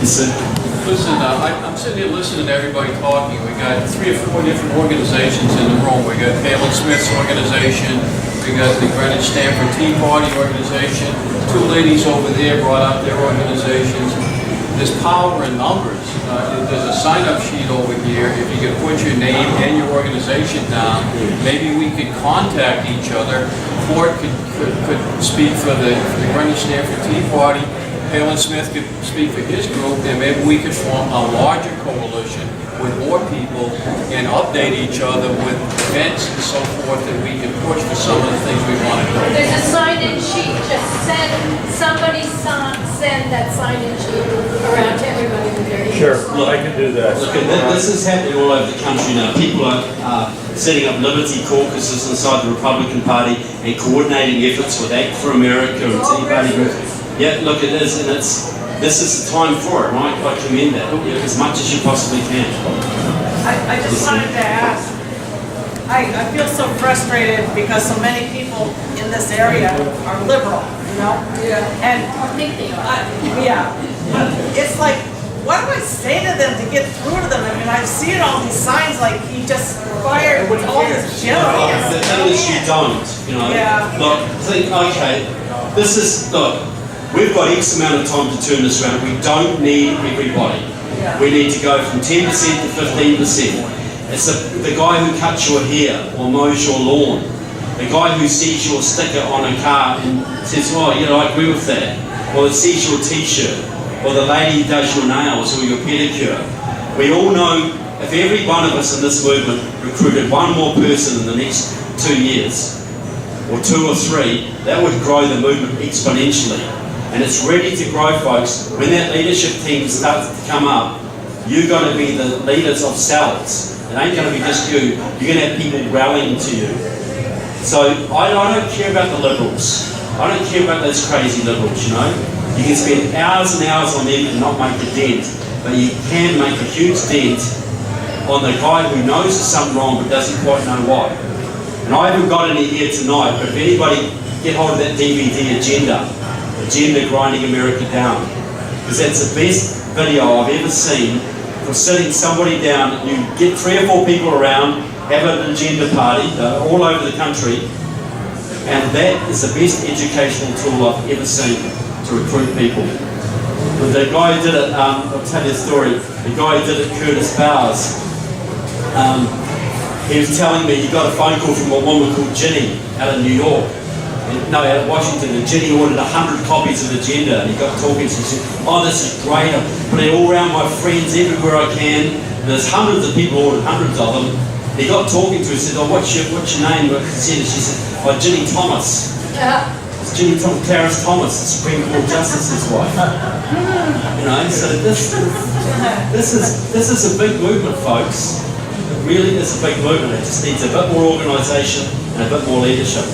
Yes, sir. Listen, I'm sitting here listening to everybody talking. We got 3 or 4 different organizations in the room. We got Palin Smith's organization. We got the Greenwich Stamford Tea Party organization. 2 ladies over there brought out their organizations. There's power in numbers. There's a sign-up sheet over here. If you could put your name and your organization down, maybe we could contact each other. Ford could speak for the Greenwich Stamford Tea Party. Palin Smith could speak for his group, and maybe we could form a larger coalition with more people and update each other with events and so forth that we can push for some of the things we want to do. There's a sign-in sheet. Just send that sign-in sheet around to everybody with their email. Sure, well, I can do that. Look, this is happening all over the country now. People are setting up liberty caucuses inside the Republican Party and coordinating efforts with Act for America and Tea Party groups. Yeah, look, it is, and this is the time for it, right? I commend that, as much as you possibly can. I just wanted to ask, I feel so frustrated because so many people in this area are liberal, you know? Yeah. And I think they are. yeah, it's like, what do I say to them to get through to them? I mean, I've seen all these signs like he just fired all his generals. The thing is, you don't, you know? Yeah. Look, think, okay, look, we've got X amount of time to turn this around. We don't need everybody. Yeah. We need to go from 10% to 15%. It's the guy who cuts your hair or mows your lawn. The guy who sees your sticker on a car and says, oh, you know, I agree with that. Or that sees your t-shirt. Or the lady who does your nails or your pedicure. We all know if every one of us in this movement recruited one more person in the next 2 years, or 2 or 3, that would grow the movement exponentially. And it's ready to grow, folks. When that leadership team starts to come up, you're going to be the leaders of cells. It ain't going to be just you. You're going to have people rallying to you. So I don't care about the liberals. I don't care about those crazy liberals, you know. You can spend hours and hours on them and not make a dent. But you can make a huge dent on the guy who knows there's something wrong but doesn't quite know why. And I haven't got any here tonight, but if anybody get hold of that DVD Agenda Grinding America Down, because that's the best video I've ever seen for sitting somebody down. You get 3 or 4 people around, have an agenda party all over the country, and that is the best educational tool I've ever seen to recruit people. But the guy who did it, I'll tell you a story, the guy who did it, Curtis Bowers, he was telling me he got a phone call from a woman called Ginny out of New York. No, out of Washington, and Ginny ordered 100 copies of Agenda, and he got talking to her. She said, oh, this is great, I'm putting it all around my friends everywhere I can. And there's hundreds of people ordered, hundreds of them. And he got talking to her, said, oh, what's your name? She said, oh, Ginny Thomas. It's Ginny Thomas, Clarence Thomas, the Supreme Court Justice's wife. You know, so this is a big movement, folks. It really is a big movement. It just needs a bit more organisation and a bit more leadership.